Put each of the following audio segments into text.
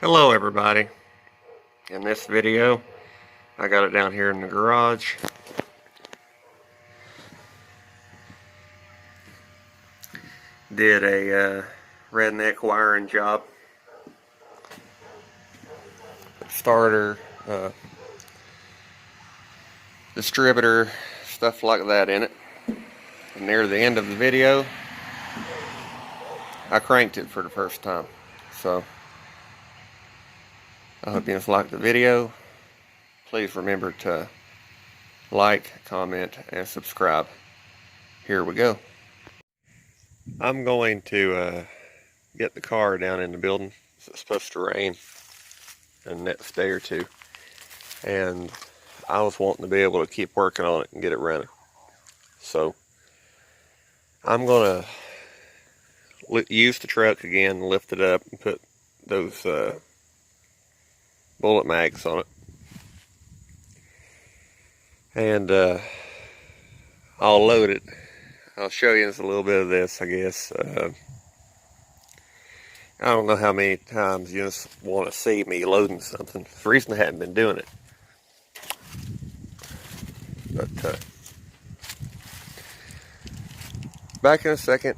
Hello everybody. In this video I got it down here in the garage. Did a redneck wiring job. Starter, distributor, stuff like that in it. And near the end of the video I cranked it for the first time. So I hope you guys liked the video. Please remember to like, comment, and subscribe. Here we go. I'm going to get the car down in the building. It's supposed to rain in the next day or two. And I was wanting to be able to keep working on it and get it running. So I'm going to use the truck again, lift it up, and put those bullet mags on it. And I'll load it. I'll show you a little bit of this, I guess. I don't know how many times you just want to see me loading something. It's the reason I haven't been doing it. But back in a second.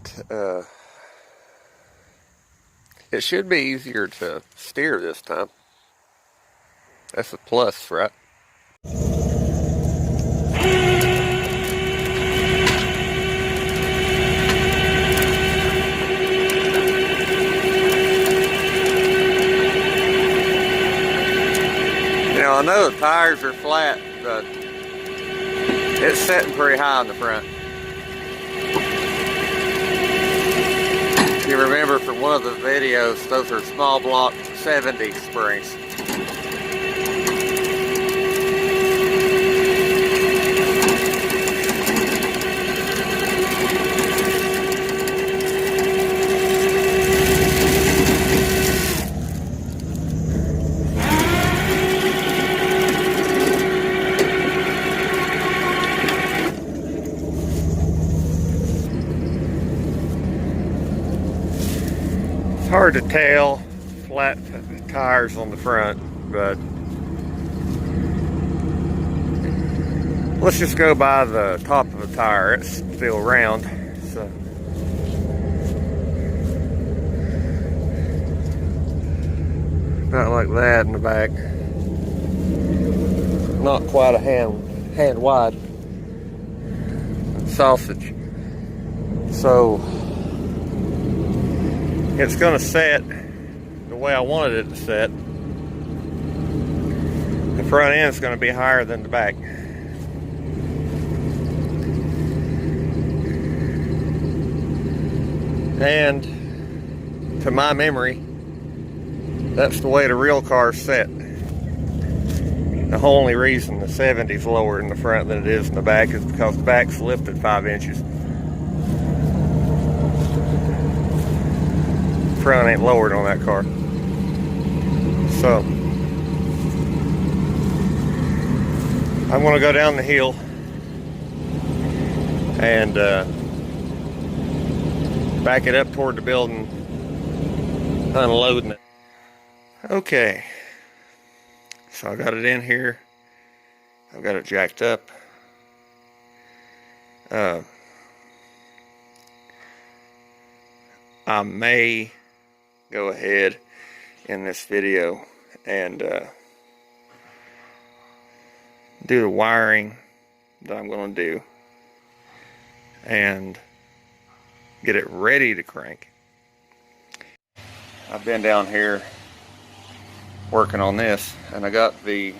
It should be easier to steer this time. That's a plus, right? I know the tires are flat, but it's setting pretty high in the front. If you remember from one of the videos, those are small block 70 springs. It's hard to tell, flat tires on the front, but let's just go by the top of the tire. It's still round, so not like that in the back. Not quite a hand wide sausage. So it's going to set the way I wanted it to set. The front end is going to be higher than the back. And to my memory, that's the way the real car's set. The only reason the 70 is lower in the front than it is in the back is because the back's lifted 5 inches. Front ain't lowered on that car. So I'm going to go down the hill and back it up toward the building, unloading it. Okay, so I got it in here. I've got it jacked up. I may go ahead in this video and do the wiring that I'm going to do and get it ready to crank. I've been down here working on this, and I got the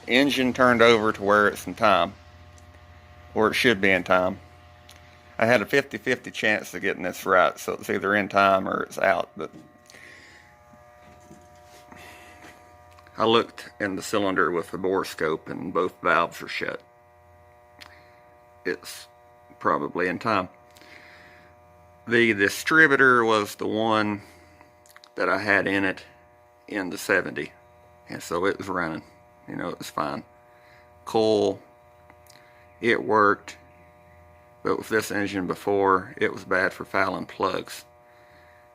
engine turned over to where it's in time, or it should be in time. I had a 50-50 chance of getting this right, so it's either in time or it's out. But I looked in the cylinder with the bore scope and both valves are shut. It's probably in time. The distributor was the one that I had in it in the 70, and so it was running. You know, it was fine. Coil, it worked. But with this engine before, it was bad for fouling plugs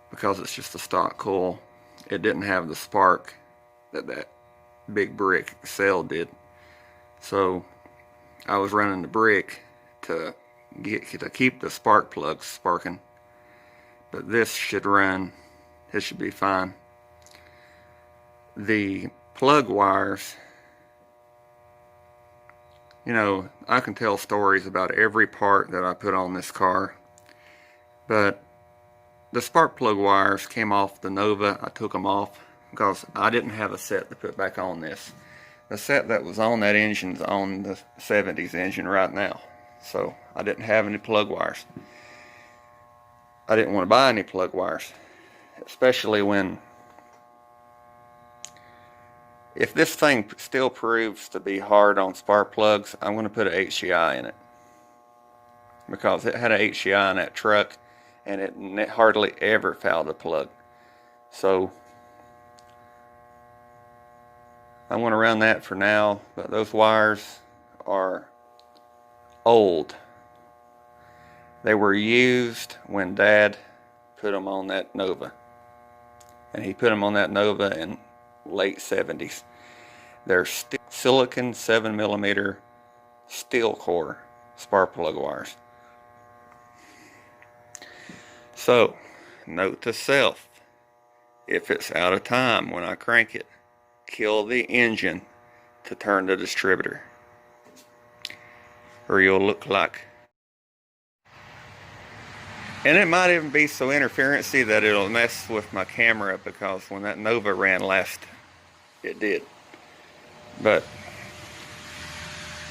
because it's just a stock coil. it didn't have the spark that big brick cell did. So I was running the brick to keep the spark plugs sparking, but this should run. It should be fine. The plug wires, you know, I can tell stories about every part that I put on this car, but the spark plug wires came off the Nova. I took them off because I didn't have a set to put back on this. The set that was on that engine's on the 70s engine right now, so I didn't have any plug wires. I didn't want to buy any plug wires, especially when, if this thing still proves to be hard on spark plugs, I'm going to put an HCI in it, because it had an HCI in that truck and it hardly ever fouled a plug. So I'm going to run that for now, but those wires are old. They were used when Dad put them on that Nova, and he put them on that Nova in late 70s. They're silicon 7mm steel core spark plug wires. So, note to self, if it's out of time when I crank it, kill the engine to turn the distributor, or you'll look like, and it might even be so interferency that it'll mess with my camera, because when that Nova ran last, it did. But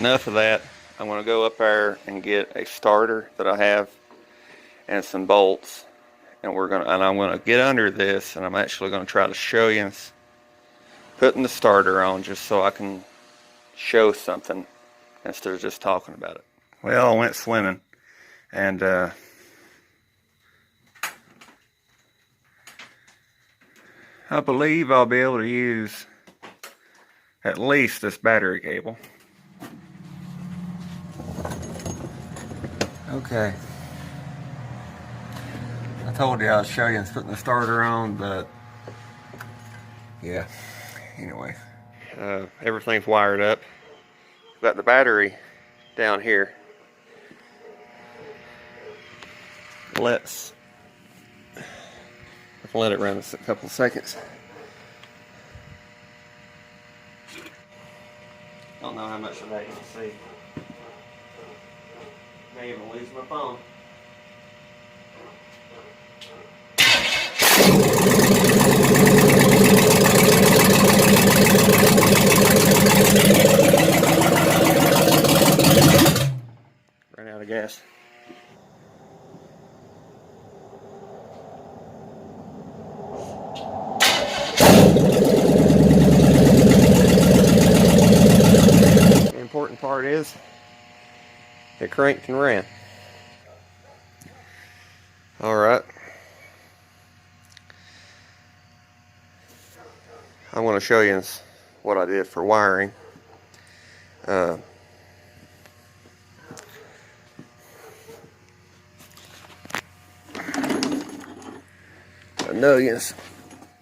enough of that. I'm going to go up there and get a starter that I have and some bolts, and I'm going to get under this, and I'm actually going to try to show you putting the starter on, just so I can show something instead of just talking about it. Well, I went swimming, and I believe I'll be able to use at least this battery cable. Okay. I told you I'd show you putting the starter on, but yeah, anyway. Everything's wired up. Got the battery down here. Let's let it run a couple seconds. Don't know how much of that you can see. May even lose my phone. Ran out of gas. The important part is it cranked and ran. Alright. I want to show you what I did for wiring. I know you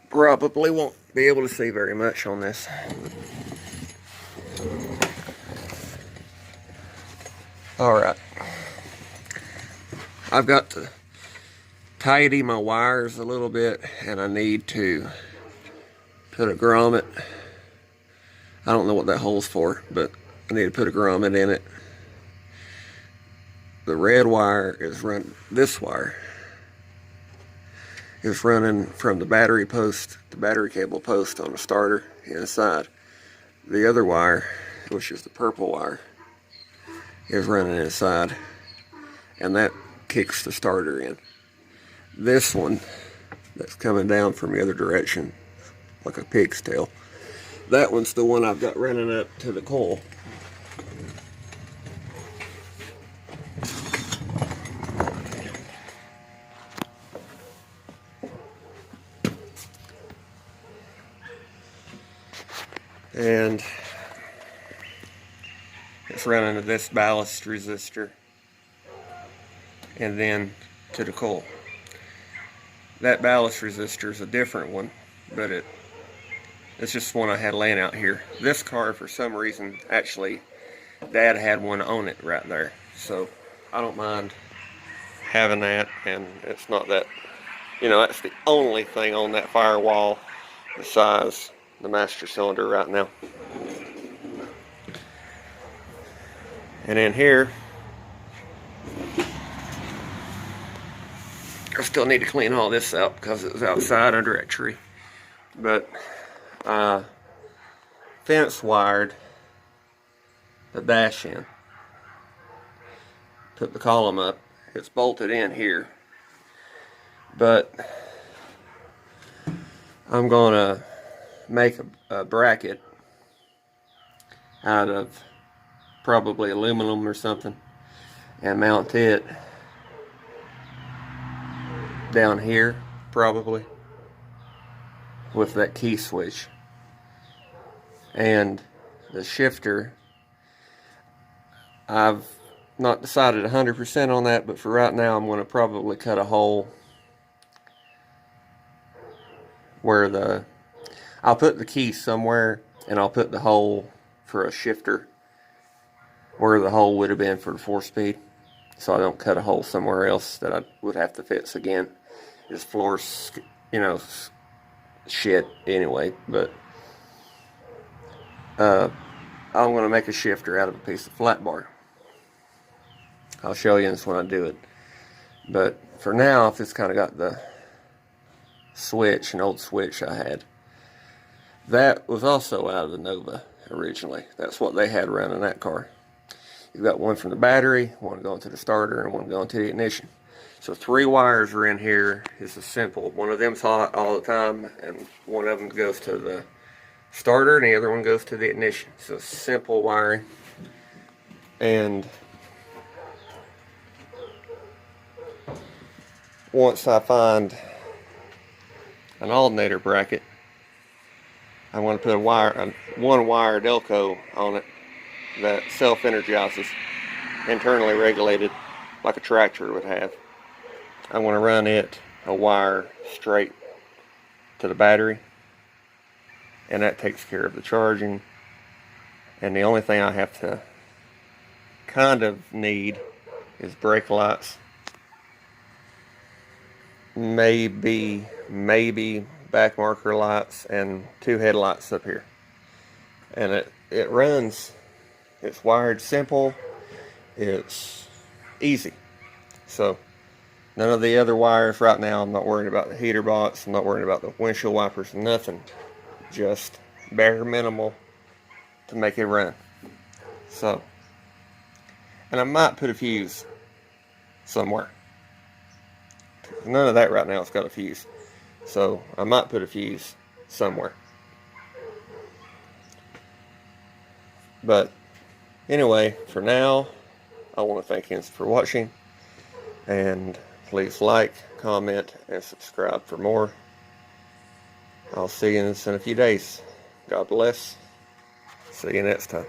probably won't be able to see very much on this. Alright. I've got to tidy my wires a little bit, and I need to put a grommet. I don't know what that hole's for, but I need to put a grommet in it. The red wire is this wire is running from the battery post, the battery cable post on the starter inside. The other wire, which is the purple wire, is running inside, and that kicks the starter in. This one that's coming down from the other direction, like a pig's tail, that one's the one I've got running up to the coil. And it's running to this ballast resistor and then to the coil. That ballast resistor is a different one but it's just one I had laying out here. This car, for some reason, actually, Dad had one on it right there, so I don't mind having that, and it's not that, that's the only thing on that firewall besides the master cylinder right now. And in here, I still need to clean all this out because it was outside under a tree. But fence wired the dash in. Put the column up. It's bolted in here. But I'm going to make a bracket out of probably aluminum or something and mount it down here, probably, with that key switch. And the shifter, I've not decided 100% on that, but for right now I'm going to probably cut a hole where I'll put the key somewhere, and I'll put the hole for a shifter where the hole would have been for the 4-speed, so I don't cut a hole somewhere else that I would have to fix again. This floor's, shit anyway, but I'm going to make a shifter out of a piece of flat bar. I'll show you this when I do it. But for now, I've just kind of got the switch, an old switch I had. That was also out of the Nova originally. That's what they had running that car. You've got one from the battery, one going to the starter, and one going to the ignition. So 3 wires are in here. This is simple. One of them's hot all the time, and one of them goes to the starter, and the other one goes to the ignition. So simple wiring. And once I find an alternator bracket, I want to put a one wire Delco on it that self-energizes, internally regulated, like a tractor would have. I want to run a wire straight to the battery, and that takes care of the charging. And the only thing I have to kind of need is brake lights, maybe back marker lights, and 2 headlights up here. And it runs. It's wired simple. It's easy. So none of the other wires right now. I'm not worried about the heater box. I'm not worried about the windshield wipers. Nothing. Just bare minimal to make it run. So, and I might put a fuse somewhere. None of that right now has got a fuse. So I might put a fuse somewhere. But anyway, for now, I want to thank you for watching. And please like, comment, and subscribe for more. I'll see you in a few days. God bless. See you next time.